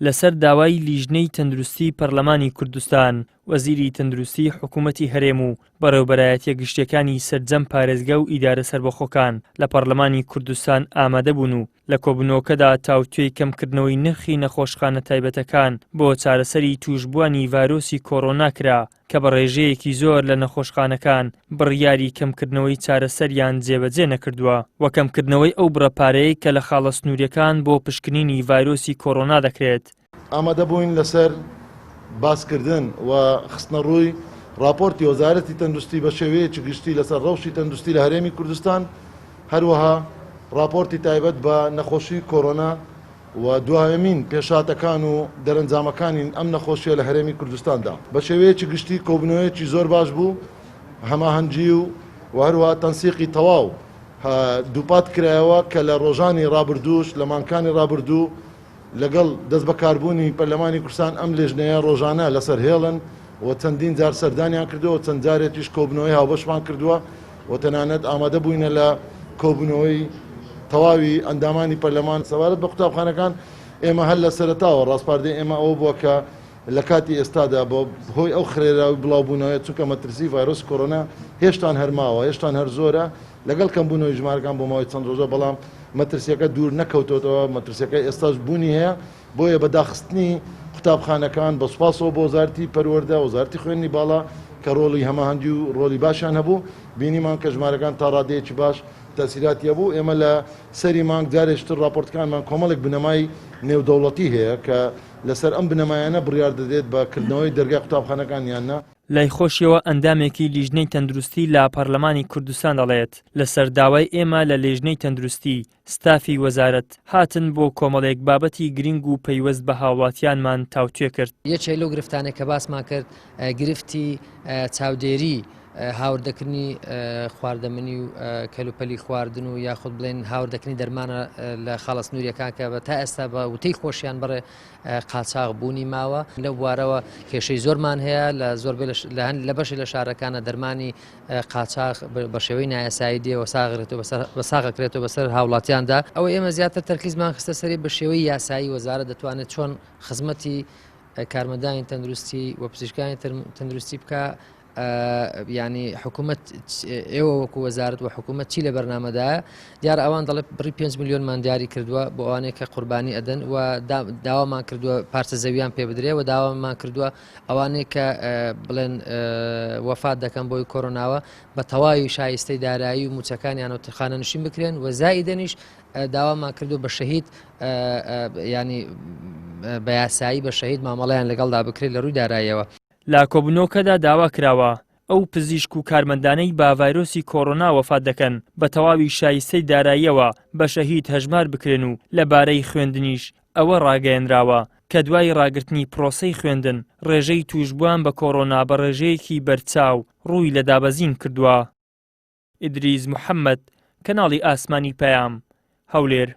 لەسەر داوای لیژنەی تەندروستی پەرلەمانی کوردستان، وەزیری تەندروستی حکوومەتی هەرێم و بەڕێوەبەرایەتیە گشتیەکانی سەرجەم پارێزگا و ئیدارە سەربەخۆکان لە پەرلەمانی کوردستان ئامادە بوون و لە کۆبوونەوەکەدا تاوتوێی کەمکردنەوەی نرخی نەخۆشخانە تایبەتەکان بۆ چارەسەری توشبوانی ڤایرۆسی کۆڕۆنا کرا کە بە ڕێژەیەکی زۆر لە نەخۆشخانەکان بڕیاری کەمکردنەوەی چارەسەریان جێبەجێ نەکردووە و کەمکردنەوەی ئەو بڕەپارەیە کە لە خاڵە سنووریەکان بۆ پشکنینی ڤایرۆسی کۆڕۆنا دەکرێت. ئامادە بووین لەسەر باسکردن و خستنە ڕووی راپۆرتی وەزارەتی تەندروستی بە شێوەیەکی گشتی لەسەر ڕەوشی تەندروستی لە هەرێمی کوردستان، هەروەها راپۆرتی تایبەت بە نەخۆشی کۆڕۆنا و دوایەمین پێشاتەکان و دەرەنجامەکانی ئەم نەخۆشیە لە هەرێمی کوردستاندا بە شێوەیەکی گشتی کۆبوونەوەیەکی زۆر باش بوو، هەماهەنگی و هەروەها تەنسیقی تەواو دووپات کرایەوە کە لە ڕۆژانی ڕابردووش لە مانگەکانی ڕابردوو لەگەڵ دەست بەکاربوونی پەرلەمانی کوردستان ئەم لێژنەیە ڕۆژانە لەسەر هێڵن و چەندین جار سەردانیان کردووە و چەند جارێکیش کۆبوونەوەی هاوبەشمان کردووە و تەنانەت ئامادە بووینە لە کۆبوونەوەی تەواوی ئەندامانی پەرلەمان. سەبارەت بە قوتابخانەکان ئێمە هەر لە سەرەتاوە ڕاستپاردەی ئێمە ئەوە بووە کە لە کاتی ئێستادا بۆ هۆی ئەو خرێراوی بڵاوبوونەوەی چونکە مەترسی ڤایرۆسی کۆڕۆنا هێشتان هەرماوە، هێشتان هەر زۆرە لەگەڵ کەمبوونەوەی ژمارەکان بۆ ماوەی چەند ڕۆژە، بەڵام مەترسیەکە دوور نەکەوتەوە، مەترسیەکەی ئێستاش بوونی هەیە. بۆیە بەداخستنی قوتابخانەکان بە سوپاسەوە بۆ وەزارەتی پەروەردە وەزارەتی خوێندنی باڵا کە ڕۆڵی هەماهەنگی و ڕۆڵی باشیان هەبوو، بینیمان کە ژمارەکان تا ڕادەیەکی باش تەسیراتی هەبوو. ئێمە لە سەری مانگ جارێکتر راپۆرتەکانمان کۆمەڵێک بنەمای نێودەوڵەتی هەیە کە لەسەر ئەم بنەمایانە بڕیار دەدێت بە کردنەوەی دەرگای قوتابخانەکان یاننا. لای خۆشیەوە ئەندامێکی لیژنەی تەندروستی لە پەرلەمانی کوردستان دەڵێت لەسەر داوای ئێمە لە لێژنەی تەندروستی ستافی وەزارەت هاتن بۆ کۆمەڵێک بابەتی گرنگ و پەیوەست بە هاوڵاتیانمان تاوتوێ کرد. یەکێک لەو گرفتانێک کە باسمان کرد گرفتی چاودێری هاوردەکردنی خواردەمنی و کەلوپەلی خواردن و یاخود بڵێن هاوردەکردنی دەرمانە لە خاڵە سنووریەکان کە بە تا ئێستا بە وتەی خۆشیان بڕێ قاچاغ بوونی ماوە. لەو بوارەوە کێشەی زۆرمان هەیە لە زۆر لە بەشی لە شارەکانە دەرمانی قاچاغ بە شێوەی نایاسایی دێ بە ساغەکرێتەوە بەسەر هاوڵاتیاندا. ئەوە ئێمە زیاتر تەرکیزمان خستە سەری بە شێوەی یاسایی وەزارەت دەتوانێت چۆن خزمەتی کارمەندانی تەندروستی و پزیشکانی تەندروستی بکە. ینی حکوومەت ئێوە وەکو وەزارەت و حکوومەت چی لە بەرنامەدایە، دیارە ئەوان دەڵێ بڕی 5 میلیۆنمان دیاری کردووە بۆ ئەوانەیە کە قوربانی ئەدەن و داوامان کردووە پارچە زەویان پێ بدرێ و داوامان کردووە ئەوانەیە کە بڵێن وەفات دەکەن بۆی کۆڕۆناوە بە تەواوی شایستەی دارایی و موچەکانیان و خانە نوشین بکرێن و زائیدەنیش داوامان کردووە بە شەهید ینی بە یاسایی بە شەهید مامەڵەیان لەگەڵدا بکرێت لە ڕووی داراییەوە. لا کۆبوونەوەکەدا داوا کراوە ئەو پزیشک و کارمەندانەی با ڤایرۆسی کۆڕۆنا وەفات دەکەن بە تەواوی شایستەی داراییەوە بە شەهید هەژمار بکرێن و لەبارەی خوێندنیش ئەوە ڕاگەیەنراوە کە دوای ڕاگررتنی پرۆسەی خوێندن ڕێژەی توشبووان بە کۆڕۆنا بە ڕێژەیەکی بەرچاو ڕووی لە دابەزین کردووە. ئیدریس محەممەد، کەناڵی ئاسمانی پەیام، هەولێر.